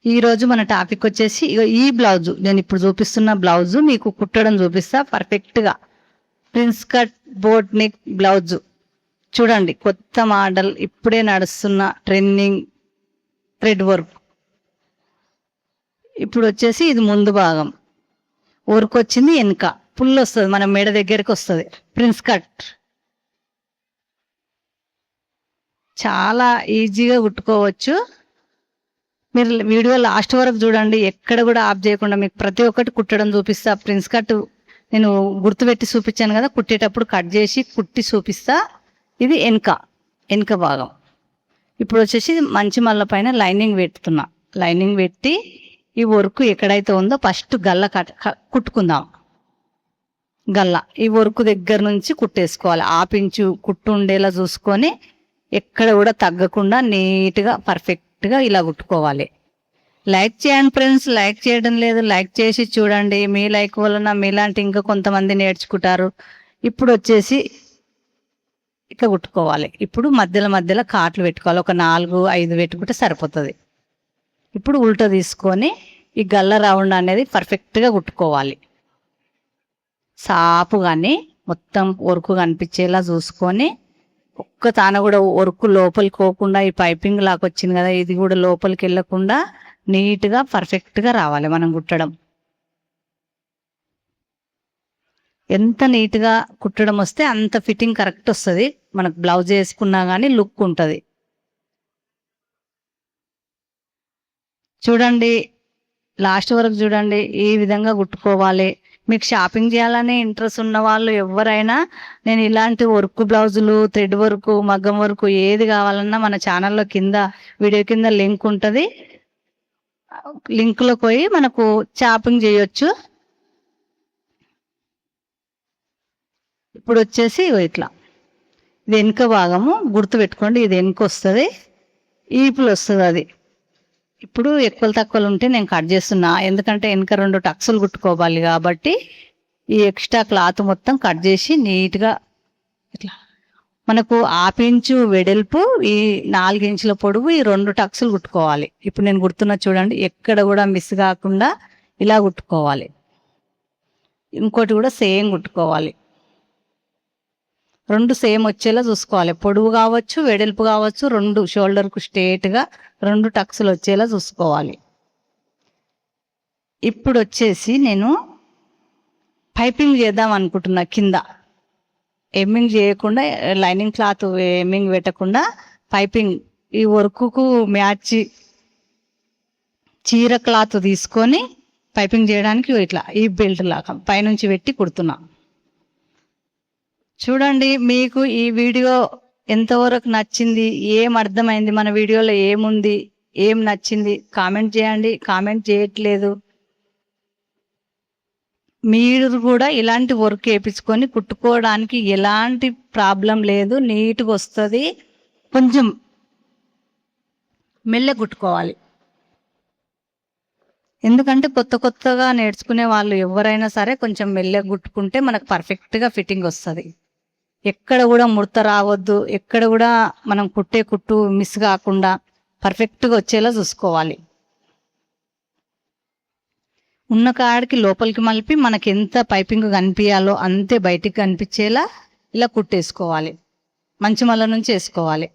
ఈరోజు మన టాపిక్ వచ్చేసి ఈ బ్లౌజు నేను ఇప్పుడు చూపిస్తున్న బ్లౌజు మీకు కుట్టడం చూపిస్తా పర్ఫెక్ట్గా. Prince cut boat neck blouse చూడండి, కొత్త మోడల్, ఇప్పుడే నడుస్తున్న ట్రెండింగ్ థ్రెడ్ వర్క్. ఇప్పుడు వచ్చేసి ఇది ముందు భాగం, వర్క్ వచ్చింది వెనుక, పుల్ వస్తుంది, మన మెడ దగ్గరికి వస్తుంది. ప్రిన్స్ కట్ చాలా ఈజీగా కుట్టుకోవచ్చు. మీరు వీడియో లాస్ట్ వరకు చూడండి, ఎక్కడ కూడా ఆఫ్ చేయకుండా మీకు ప్రతి ఒక్కటి కుట్టడం చూపిస్తా. ప్రిన్స్ కట్ నేను గుర్తుపెట్టి చూపించాను కదా, కుట్టేటప్పుడు కట్ చేసి కుట్టి చూపిస్తా. ఇది వెనుక భాగం. ఇప్పుడు వచ్చేసి మంచి మల్ల పైన లైనింగ్ పెడుతున్నా. లైనింగ్ పెట్టి ఈ వర్క్ ఎక్కడైతే ఉందో ఫస్ట్ గల్ల కుట్టుకుందాం. గల్ల ఈ వర్క్ దగ్గర నుంచి కుట్టేసుకోవాలి. ఆపించు కుట్టు ఉండేలా చూసుకొని ఎక్కడ కూడా తగ్గకుండా నీట్గా పర్ఫెక్ట్గా ఇలా కుట్టుకోవాలి. లైక్ చేయండి ఫ్రెండ్స్, లైక్ చేయడం లేదు, లైక్ చేసి చూడండి. మీ లైక్ వలన మీలాంటి ఇంకా కొంతమంది నేర్చుకుంటారు. ఇప్పుడు వచ్చేసి ఇట్లా కుట్టుకోవాలి. ఇప్పుడు మధ్యలో కాట్లు పెట్టుకోవాలి. ఒక 4-5 పెట్టుకుంటే సరిపోతుంది. ఇప్పుడు ఉల్టా తీసుకొని ఈ గల్ల రౌండ్ అనేది పర్ఫెక్ట్గా కుట్టుకోవాలి. సాపు కానీ మొత్తం వర్క్ కనిపించేలా చూసుకొని, ఒక్క తాన కూడా వర్క్ లోపలికి పోకుండా, ఈ పైపింగ్ లాగా వచ్చింది కదా, ఇది కూడా లోపలికి వెళ్ళకుండా నీట్గా పర్ఫెక్ట్గా రావాలి మనం కుట్టడం. ఎంత నీట్గా కుట్టడం వస్తే అంత ఫిట్టింగ్ కరెక్ట్ వస్తుంది. మనకు బ్లౌజ్ వేసుకున్నా కానీ లుక్ ఉంటుంది. చూడండి, లాస్ట్ వరకు చూడండి. ఈ విధంగా కుట్టుకోవాలి. మీకు షాపింగ్ చేయాలని ఇంట్రెస్ట్ ఉన్న వాళ్ళు ఎవరైనా, నేను ఇలాంటి వర్క్ బ్లౌజులు, థ్రెడ్ వర్క్, మగ్గం వర్క్ ఏది కావాలన్నా మన ఛానల్లో కింద వీడియో కింద లింక్ ఉంటుంది. లింక్లో పోయి మనకు షాపింగ్ చేయొచ్చు. ఇప్పుడు వచ్చేసి ఇట్లా ఇది వెనుక భాగము గుర్తు పెట్టుకోండి. ఇది వెనుక వస్తుంది, ఈపులు వస్తుంది. అది ఇప్పుడు ఎక్కువలు తక్కువలు ఉంటే నేను కట్ చేస్తున్నా, ఎందుకంటే వెనుక 2 టక్సులు కుట్టుకోవాలి కాబట్టి ఈ ఎక్స్ట్రా క్లాత్ మొత్తం కట్ చేసి నీట్గా ఇట్లా మనకు 1/2 ఇంచు వెడల్పు, ఈ 4 ఇంచుల పొడవు, ఈ 2 టక్సులు కుట్టుకోవాలి. ఇప్పుడు నేను కుడుతున్నా చూడండి, ఎక్కడ కూడా మిస్ కాకుండా ఇలా కుట్టుకోవాలి. ఇంకోటి కూడా సేమ్ కుట్టుకోవాలి. 2 సేమ్ వచ్చేలా చూసుకోవాలి. పొడవు కావచ్చు, వెడల్పు కావచ్చు, 2 షోల్డర్కు స్ట్రేట్గా 2 టక్సులు వచ్చేలా చూసుకోవాలి. ఇప్పుడు వచ్చేసి నేను పైపింగ్ చేద్దాం అనుకుంటున్నా. కింద ఎమ్మింగ్ చేయకుండా, లైనింగ్ క్లాత్ ఎమ్మింగ్ పెట్టకుండా పైపింగ్ ఈ వర్క్కు మ్యాచ్ చీర క్లాత్ తీసుకొని పైపింగ్ చేయడానికి ఇట్లా ఈ బెల్ట్ లాగా పైనుంచి పెట్టి కుడుతున్నా. చూడండి, మీకు ఈ వీడియో ఎంతవరకు నచ్చింది, ఏం అర్థమైంది, మన వీడియోలో ఏముంది, ఏం నచ్చింది కామెంట్ చేయండి. కామెంట్ చేయట్లేదు, మీరు కూడా ఇలాంటి వర్క్ వేయించుకొని కుట్టుకోవడానికి ఎలాంటి ప్రాబ్లం లేదు, నీట్గా వస్తుంది. కొంచెం మెల్లగా కుట్టుకోవాలి, ఎందుకంటే కొత్తగా నేర్చుకునే వాళ్ళు ఎవరైనా సరే కొంచెం మెల్లగా కుట్టుకుంటే మనకు పర్ఫెక్ట్గా ఫిట్టింగ్ వస్తుంది. ఎక్కడ కూడా ముడత రావద్దు, ఎక్కడ కూడా మనం కుట్టు మిస్ కాకుండా పర్ఫెక్ట్గా వచ్చేలా చూసుకోవాలి. ఉన్న కాడికి లోపలికి మలిపి మనకి ఎంత పైపింగ్ కనిపించాలో అంతే బయటికి కనిపించేలా ఇలా కుట్టేసుకోవాలి. మంచి మల్ల నుంచి వేసుకోవాలి.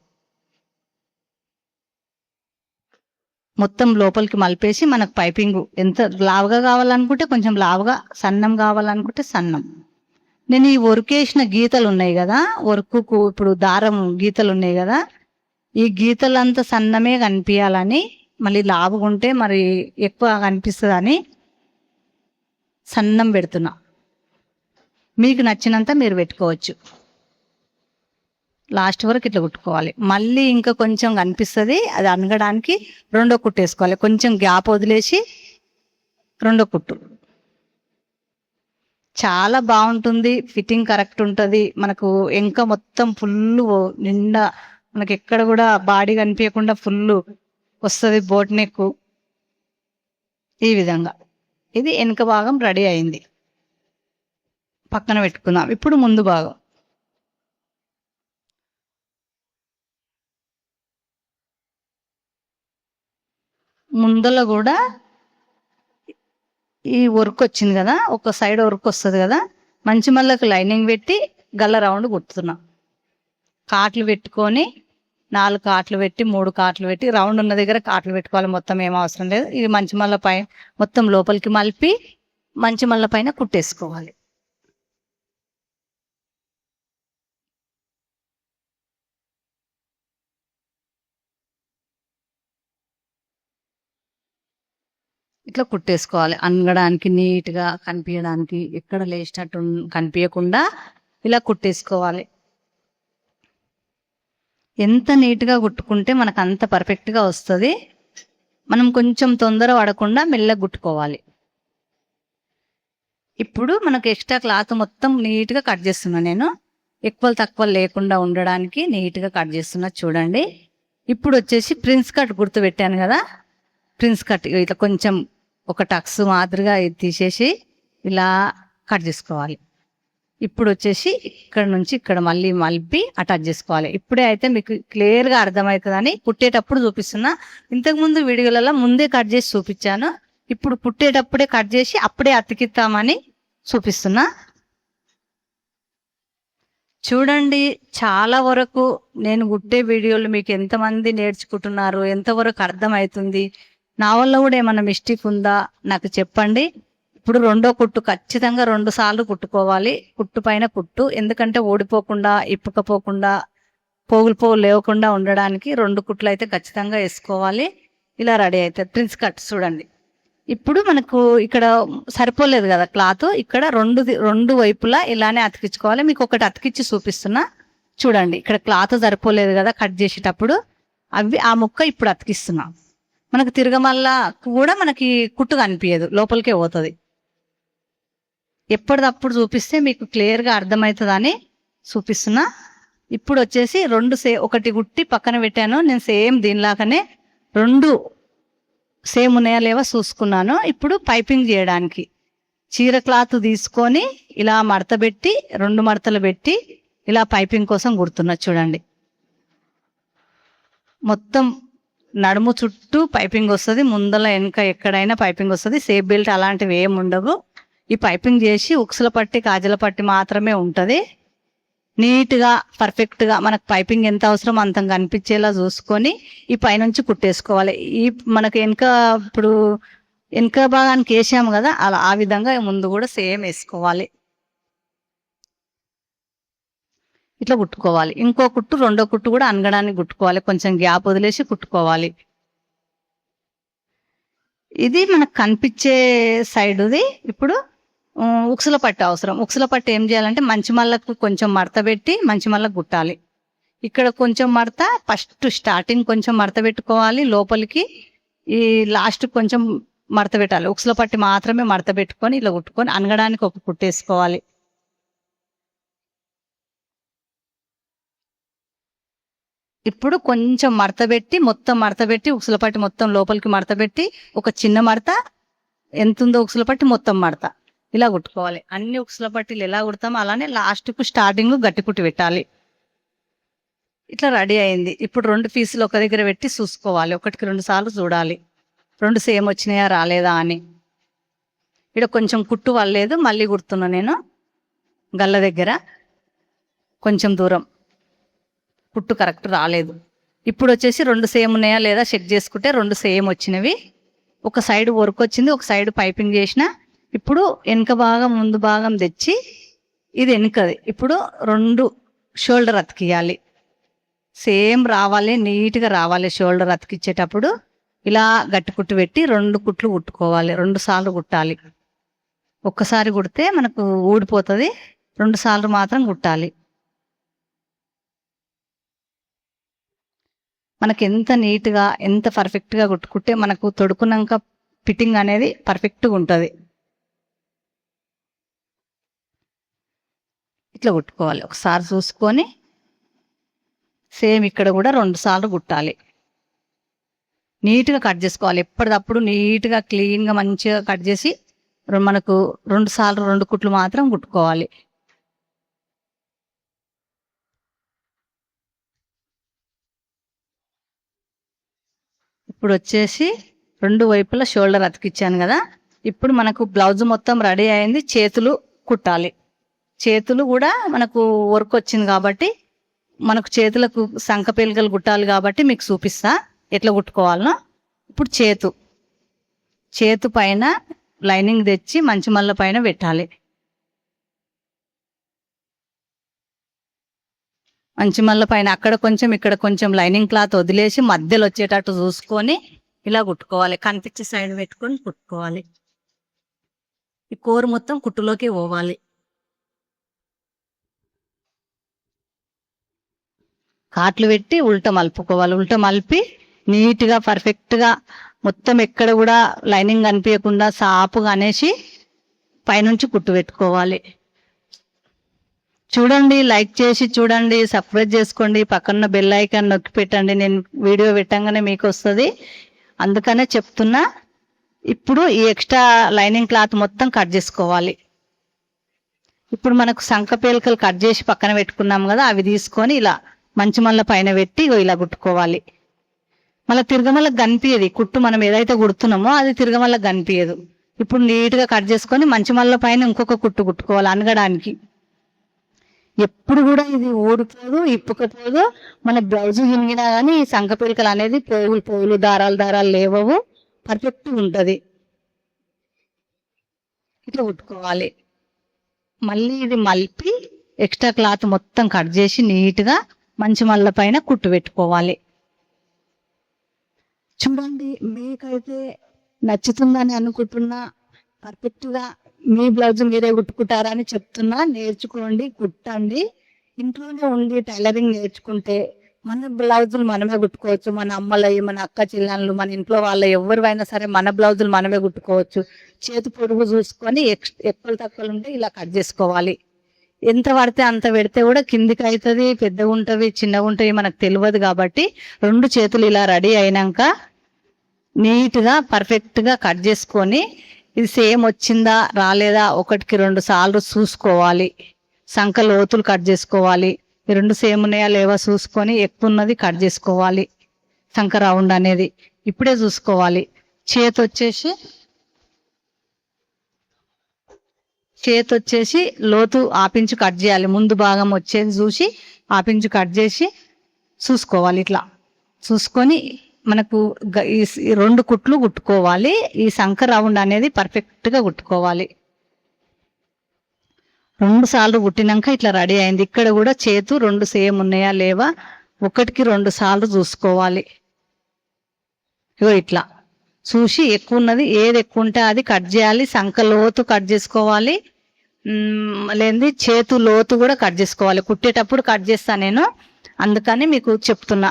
మొత్తం లోపలికి మలిపేసి మనకు పైపింగ్ ఎంత లావుగా కావాలనుకుంటే కొంచెం లావుగా, సన్నం కావాలనుకుంటే సన్నం. నేను ఈ వర్క్ వేసిన గీతలు ఉన్నాయి కదా, వర్క్కు ఇప్పుడు దారం గీతలు ఉన్నాయి కదా, ఈ గీతలంతా సన్నమే కనిపించాలని, మళ్ళీ లావుగుంటే మరి ఎక్కువ కనిపిస్తుందని సన్నం పెడుతున్నా. మీకు నచ్చినంత మీరు పెట్టుకోవచ్చు. లాస్ట్ వరకు ఇట్లా కుట్టుకోవాలి. మళ్ళీ ఇంకా కొంచెం కనిపిస్తుంది, అది అనగడానికి 2వ కుట్టు వేసుకోవాలి. కొంచెం గ్యాప్ వదిలేసి 2వ కుట్టు. చాలా బాగుంటుంది, ఫిట్టింగ్ కరెక్ట్ ఉంటుంది. మనకు ఇంకా మొత్తం ఫుల్ నిండా, మనకి ఎక్కడ కూడా బాడీ కనిపించకుండా ఫుల్ వస్తుంది బోట్ నెక్. ఈ విధంగా ఇది వెనుక భాగం రెడీ అయింది, పక్కన పెట్టుకుందాం. ఇప్పుడు ముందు భాగం. ముందల కూడా ఈ వర్క్ వచ్చింది కదా, ఒక సైడ్ వర్క్ వస్తుంది కదా, మంచి మళ్ళకు లైనింగ్ పెట్టి గల్ల రౌండ్ కుడుతున్నా. కాట్లు పెట్టుకొని 4 కాట్లు పెట్టి 3 కాట్లు పెట్టి రౌండ్ ఉన్న దగ్గర కాట్లు పెట్టుకోవాలి. మొత్తం ఏం అవసరం లేదు. ఇది మంచి మళ్ళ పై మొత్తం లోపలికి మలిపి మంచి మళ్ళ పైన కుట్టేసుకోవాలి. ఇట్లా కుట్టేసుకోవాలి. అనగడానికి నీట్గా కనిపించడానికి, ఎక్కడ లేచినట్టు కనిపించకుండా ఇలా కుట్టేసుకోవాలి. ఎంత నీట్గా కుట్టుకుంటే మనకు అంత పర్ఫెక్ట్గా వస్తుంది. మనం కొంచెం తొందర పడకుండా మెల్లగా కుట్టుకోవాలి. ఇప్పుడు మనకు ఎక్స్ట్రా క్లాత్ మొత్తం నీట్గా కట్ చేస్తున్నా. నేను ఎక్కువ తక్కువ లేకుండా ఉండడానికి నీట్గా కట్ చేస్తున్నా. చూడండి. ఇప్పుడు వచ్చేసి ప్రిన్స్ కట్ గుర్తు పెట్టాను కదా, ప్రిన్స్ కట్ ఇట్లా కొంచెం ఒక టక్స్ మాదిరిగా తీసేసి ఇలా కట్ చేసుకోవాలి. ఇప్పుడు వచ్చేసి ఇక్కడ నుంచి ఇక్కడ మళ్ళీ మలిపి అటాచ్ చేసుకోవాలి. ఇప్పుడే అయితే మీకు క్లియర్గా అర్థమవుతుందని కుట్టేటప్పుడు చూపిస్తున్నా. ఇంతకుముందు వీడియోలలో ముందే కట్ చేసి చూపించాను. ఇప్పుడు కుట్టేటప్పుడే కట్ చేసి అప్పుడే అతికిస్తామని చూపిస్తున్నా. చూడండి, చాలా వరకు నేను కుట్టే వీడియోలు మీకు ఎంతమంది నేర్చుకుంటున్నారు, ఎంతవరకు అర్థమవుతుంది, నా వల్ల కూడా ఏమన్నా మిస్టేక్ ఉందా నాకు చెప్పండి. ఇప్పుడు రెండో కుట్టు ఖచ్చితంగా 2 సార్లు కుట్టుకోవాలి. కుట్టు పైన కుట్టు, ఎందుకంటే ఓడిపోకుండా ఇప్పుకపోకుండా పోగులు లేవకుండా ఉండడానికి 2 కుట్లు అయితే ఖచ్చితంగా వేసుకోవాలి. ఇలా రెడీ అవుతుంది ప్రిన్స్ కట్. చూడండి, ఇప్పుడు మనకు ఇక్కడ సరిపోలేదు కదా క్లాత్, ఇక్కడ రెండు వైపులా ఇలానే అతికించుకోవాలి. మీకు ఒకటి అతికిచ్చి చూపిస్తున్నా. చూడండి, ఇక్కడ క్లాత్ సరిపోలేదు కదా కట్ చేసేటప్పుడు, ఆ ముక్క ఇప్పుడు అతికిస్తున్నా. మనకు తిరగమల్లా కూడా మనకి కుట్టు కనిపించదు, లోపలికే పోతుంది. ఎప్పటిదప్పుడు చూపిస్తే మీకు క్లియర్గా అర్థమవుతుందని చూపిస్తున్నా. ఇప్పుడు వచ్చేసి ఒకటి గుట్టి పక్కన పెట్టాను నేను. సేమ్ దీనిలాగానే 2 సేమ్ ఉన్నాయా లేవా చూసుకున్నాను. ఇప్పుడు పైపింగ్ చేయడానికి చీర క్లాత్ తీసుకొని ఇలా మడత పెట్టి 2 మడతలు పెట్టి ఇలా పైపింగ్ కోసం కుడుతున్నా. చూడండి, మొత్తం నడుము చుట్టూ పైపింగ్ వస్తుంది, ముందల వెనక ఎక్కడైనా పైపింగ్ వస్తుంది. సేఫ్ బెల్ట్ అలాంటివి ఏమి ఉండవు. ఈ పైపింగ్ చేసి ఉక్సుల పట్టి కాజల పట్టి మాత్రమే ఉంటుంది. నీట్గా పర్ఫెక్ట్గా మనకు పైపింగ్ ఎంత అవసరం అంత కనిపించేలా చూసుకొని ఈ పైనుంచి కుట్టేసుకోవాలి. ఈ మనకు ఇప్పుడు వెనక భాగానికి వేసాము కదా, అలా ఆ విధంగా ముందు కూడా సేమ్ వేసుకోవాలి. ఇట్లా కుట్టుకోవాలి. ఇంకో కుట్టు రెండో కుట్టు కూడా అనగడానికి కుట్టుకోవాలి. కొంచెం గ్యాప్ వదిలేసి కుట్టుకోవాలి. ఇది మనకు కనిపించే సైడ్ది. ఇప్పుడు ఉక్సుల పట్టు అవసరం. ఉక్సుల పట్టు ఏం చేయాలంటే మంచి మళ్ళకు కొంచెం మడత పెట్టి మంచి మళ్ళకు కుట్టాలి. ఇక్కడ కొంచెం మడత, ఫస్ట్ స్టార్టింగ్ కొంచెం మడత పెట్టుకోవాలి లోపలికి, ఈ లాస్ట్ కొంచెం మడత పెట్టాలి. ఉక్సుల పట్టి మాత్రమే మడత పెట్టుకొని ఇలా కుట్టుకొని అనగడానికి ఒక కుట్టేసుకోవాలి. ఇప్పుడు కొంచెం మడత పెట్టి మొత్తం మడత పెట్టి ఉక్సుల పట్టి మొత్తం లోపలికి మడత పెట్టి ఒక చిన్న మడత ఎంత ఉందో ఉక్సుల పట్టి మొత్తం మడత ఇలా కుట్టుకోవాలి. అన్ని ఉక్సుల పట్టీలు ఎలా కుడతామో అలానే లాస్ట్కు స్టార్టింగ్ గట్టి కుట్టి పెట్టాలి. ఇట్లా రెడీ అయింది. ఇప్పుడు 2 పీసులు ఒక దగ్గర పెట్టి చూసుకోవాలి. 1కి 2 సార్లు చూడాలి 2 సేమ్ వచ్చినాయా రాలేదా అని. ఇక్కడ కొంచెం కుట్టు వల్లేదు, మళ్ళీ కుడుతున్నా నేను. గల్ల దగ్గర కొంచెం దూరం కుట్టు కరెక్ట్ రాలేదు. ఇప్పుడు వచ్చేసి 2 సేమ్ ఉన్నాయా లేదా చెక్ చేసుకుంటే 2 సేమ్ వచ్చినవి. ఒక సైడ్ వర్క్ వచ్చింది, ఒక సైడ్ పైపింగ్ చేసిన. ఇప్పుడు వెనక భాగం ముందు భాగం తెచ్చి ఇది వెనుకది. ఇప్పుడు 2 షోల్డర్ అతికియాలి. సేమ్ రావాలి, నీట్గా రావాలి. షోల్డర్ అతికిచ్చేటప్పుడు ఇలా గట్టి కుట్టు పెట్టి 2 కుట్లు కుట్టుకోవాలి. 2 సార్లు కుట్టాలి. ఒక్కసారి కుడితే మనకు ఊడిపోతుంది, 2 సార్లు మాత్రం కుట్టాలి. మనకి ఎంత నీట్గా ఎంత పర్ఫెక్ట్గా కుట్టుకుంటే మనకు తొడుకున్నాక ఫిట్టింగ్ అనేది పర్ఫెక్ట్గా ఉంటుంది. ఇట్లా కుట్టుకోవాలి. ఒకసారి చూసుకొని సేమ్ ఇక్కడ కూడా 2 సార్లు కుట్టాలి. నీట్గా కట్ చేసుకోవాలి. ఎప్పటికప్పుడు నీట్గా క్లీన్గా మంచిగా కట్ చేసి మనకు 2 సార్లు 2 కుట్లు మాత్రం కుట్టుకోవాలి. ఇప్పుడు వచ్చేసి రెండు వైపులా షోల్డర్ అతికిచ్చాను కదా. ఇప్పుడు మనకు బ్లౌజ్ మొత్తం రెడీ అయింది. చేతులు కుట్టాలి. చేతులు కూడా మనకు వర్క్ వచ్చింది కాబట్టి మనకు చేతులకు సంక పీలికలు కుట్టాలి కాబట్టి మీకు చూపిస్తా ఎట్లా కుట్టుకోవాలనో. ఇప్పుడు చేతు పైన లైనింగ్ తెచ్చి మంచి మల్ల పైన పెట్టాలి. మంచి మల్ల పైన అక్కడ కొంచెం ఇక్కడ కొంచెం లైనింగ్ క్లాత్ వదిలేసి మధ్యలో వచ్చేటట్టు చూసుకొని ఇలా కుట్టుకోవాలి. కనిపించే సైడ్ పెట్టుకొని కుట్టుకోవాలి. ఈ కోరు మొత్తం కుట్టులోకి పోవాలి. కాట్లు పెట్టి ఉల్టా మలుపుకోవాలి. ఉల్టా మలిపి నీట్గా పర్ఫెక్ట్గా మొత్తం ఎక్కడ కూడా లైనింగ్ కనిపించకుండా సాపుగా అనేసి పైనుంచి కుట్టు పెట్టుకోవాలి. చూడండి, లైక్ చేసి చూడండి, సబ్స్క్రైబ్ చేసుకోండి, పక్కన బెల్ ఐకాన్ నొక్కి పెట్టండి. నేను వీడియో పెట్టంగానే మీకు వస్తుంది, అందుకనే చెప్తున్నా. ఇప్పుడు ఈ ఎక్స్ట్రా లైనింగ్ క్లాత్ మొత్తం కట్ చేసుకోవాలి. ఇప్పుడు మనకు సంక పేలికలు కట్ చేసి పక్కన పెట్టుకున్నాం కదా, అవి తీసుకొని ఇలా మంచి మల్ల పైన పెట్టి ఇలా కుట్టుకోవాలి. మళ్ళీ తిరగమల్ల కనిపించదు కుట్టు. మనం ఏదైతే కుడుతున్నామో అది తిరగమల్ల కనిపించదు. ఇప్పుడు నీట్గా కట్ చేసుకొని మంచి మల్ల పైన ఇంకొక కుట్టు కుట్టుకోవాలి అనగడానికి. ఎప్పుడు కూడా ఇది ఊడిపోదు, ఇప్పుకపోదు. మన బ్లౌజ్ హింగినా కానీ ఈ సంక పిలకలు అనేది పోగులు దారాలు లేవవు, పర్ఫెక్ట్గా ఉంటుంది. ఇట్లా కుట్టుకోవాలి. మళ్ళీ ఇది మలిపి ఎక్స్ట్రా క్లాత్ మొత్తం కట్ చేసి నీట్గా మంచి మల్ల పైన కుట్టు పెట్టుకోవాలి. చూడండి, మీకైతే నచ్చుతుందని అనుకుంటున్నా. పర్ఫెక్ట్గా మీ బ్లౌజ్ మీరే కుట్టుకుంటారా అని చెప్తున్నా. నేర్చుకోండి, కుట్టండి. ఇంట్లోనే ఉండి టైలరింగ్ నేర్చుకుంటే మన బ్లౌజులు మనమే కుట్టుకోవచ్చు. మన అమ్మలయ్యి, మన అక్క చెల్లెళ్ళు, మన ఇంట్లో వాళ్ళ ఎవరివైనా సరే మన బ్లౌజులు మనమే కుట్టుకోవచ్చు. చేతి పొడుగు చూసుకొని ఎక్కువ తక్కువలు ఉంటే ఇలా కట్ చేసుకోవాలి. ఎంత పడితే అంత పెడితే కూడా కిందికి అవుతుంది, పెద్దగా ఉంటుంది, చిన్నగా ఉంటుంది, మనకు తెలియదు. కాబట్టి రెండు చేతులు ఇలా రెడీ అయినాక నీట్గా పర్ఫెక్ట్గా కట్ చేసుకొని ఇది సేమ్ వచ్చిందా రాలేదా ఒకటికి 2 సార్లు చూసుకోవాలి. సంక లోతులు కట్ చేసుకోవాలి. ఈ రెండు సేమ్ ఉన్నాయా లేవా చూసుకొని ఎక్కువ ఉన్నది కట్ చేసుకోవాలి. సంక రౌండ్ అనేది ఇప్పుడే చూసుకోవాలి. చేతి వచ్చేసి లోతు ఆపించి కట్ చేయాలి. ముందు భాగం వచ్చేది చూసి ఆపించి కట్ చేసి చూసుకోవాలి. ఇట్లా చూసుకొని మనకు ఈ 2 కుట్లు కుట్టుకోవాలి. ఈ సంక రౌండ్ అనేది పర్ఫెక్ట్గా కుట్టుకోవాలి. 2 సార్లు కుట్టినాక ఇట్లా రెడీ అయింది. ఇక్కడ కూడా చేతు 2 సేమ్ ఉన్నాయా లేవా ఒకటికి 2 సార్లు చూసుకోవాలి. ఇగో ఇట్లా చూసి ఎక్కువ ఉన్నది ఏది ఎక్కువ ఉంటే అది కట్ చేయాలి. సంక లోతు కట్ చేసుకోవాలి. లేనిది చేతు లోతు కూడా కట్ చేసుకోవాలి. కుట్టేటప్పుడు కట్ చేస్తాను నేను, అందుకని మీకు చెప్తున్నా.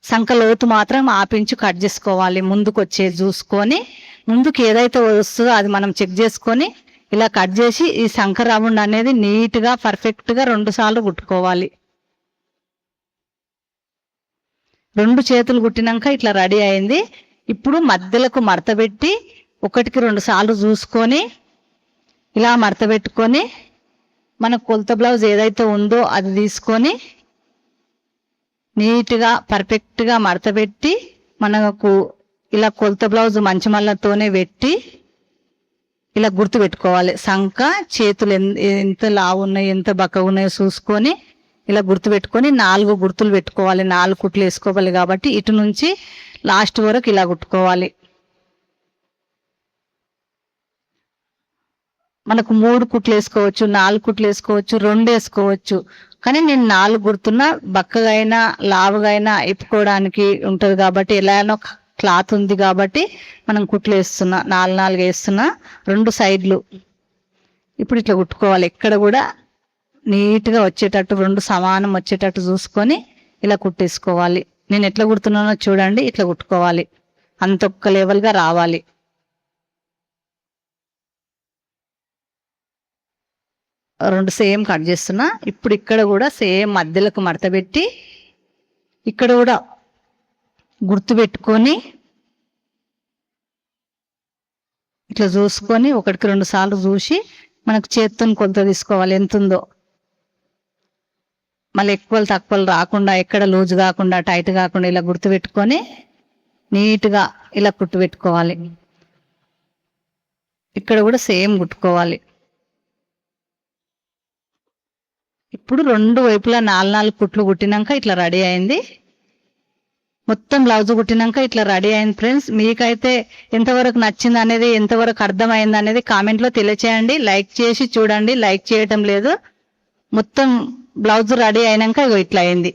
సంక లోతు మాత్రం ఆపించి కట్ చేసుకోవాలి. ముందుకు వచ్చేది చూసుకొని ముందుకు ఏదైతే వస్తుందో అది మనం చెక్ చేసుకొని ఇలా కట్ చేసి ఈ సంక రౌండ్ అనేది నీట్గా పర్ఫెక్ట్గా 2 సార్లు కుట్టుకోవాలి. 2 చేతులు కుట్టినాక ఇట్లా రెడీ అయింది. ఇప్పుడు మధ్యలకు మడత పెట్టి ఒకటికి 2 సార్లు చూసుకొని ఇలా మడత పెట్టుకొని మన కొలత బ్లౌజ్ ఏదైతే ఉందో అది తీసుకొని నీట్గా పర్ఫెక్ట్గా మడత పెట్టి మనకు ఇలా కొలత బ్లౌజ్ మంచి మల్లతోనే పెట్టి ఇలా గుర్తు పెట్టుకోవాలి. సంక చేతులు ఎంత లావు ఉన్నాయి ఎంత బక్కగా ఉన్నాయో చూసుకొని ఇలా గుర్తు పెట్టుకొని 4 గుర్తులు పెట్టుకోవాలి. 4 కుట్లు వేసుకోవాలి కాబట్టి ఇటు నుంచి లాస్ట్ వరకు ఇలా కుట్టుకోవాలి. మనకు 3 కుట్లు వేసుకోవచ్చు, 4 కుట్లు వేసుకోవచ్చు, 2 వేసుకోవచ్చు. కానీ నేను 4 గుర్తున్నా బక్కగా అయినా లావుగా అయినా ఇప్పుకోవడానికి ఉంటుంది కాబట్టి ఎలానో క్లాత్ ఉంది కాబట్టి మనం కుట్లు వేస్తున్నా. 4 వేస్తున్నా 2 సైడ్లు. ఇప్పుడు ఇట్లా కుట్టుకోవాలి. ఎక్కడ కూడా నీట్గా వచ్చేటట్టు 2 సమానం వచ్చేటట్టు చూసుకొని ఇలా కుట్టేసుకోవాలి. నేను ఎట్లా కుడుతున్నానో చూడండి. ఇట్లా కుట్టుకోవాలి. అంత ఒక్క లెవెల్గా రావాలి. రెండు సేమ్ కట్ చేస్తున్నా. ఇప్పుడు ఇక్కడ కూడా సేమ్ మధ్యలోకి మడత పెట్టి ఇక్కడ కూడా గుర్తు పెట్టుకొని ఇట్లా చూసుకొని ఒకటికి 2 సార్లు చూసి మనకు చేత్తో కొలత తీసుకోవాలి ఎంత ఉందో. మళ్ళీ ఎక్కువలు తక్కువలు రాకుండా ఎక్కడ లూజ్ కాకుండా టైట్ కాకుండా ఇలా గుర్తు పెట్టుకొని నీట్గా ఇలా కుట్టు పెట్టుకోవాలి. ఇక్కడ కూడా సేమ్ కుట్టుకోవాలి. ఇప్పుడు రెండు వైపులా 4 కుట్లు కుట్టినాక ఇట్లా రెడీ అయింది. మొత్తం బ్లౌజ్ కుట్టినాక ఇట్లా రెడీ అయింది ఫ్రెండ్స్. మీకైతే ఎంతవరకు నచ్చింది అనేది, ఎంతవరకు అర్థమైంది అనేది కామెంట్లో తెలియచేయండి. లైక్ చేసి చూడండి, లైక్ చేయటం లేదు. మొత్తం బ్లౌజ్ రెడీ అయినాక ఇట్లా అయింది.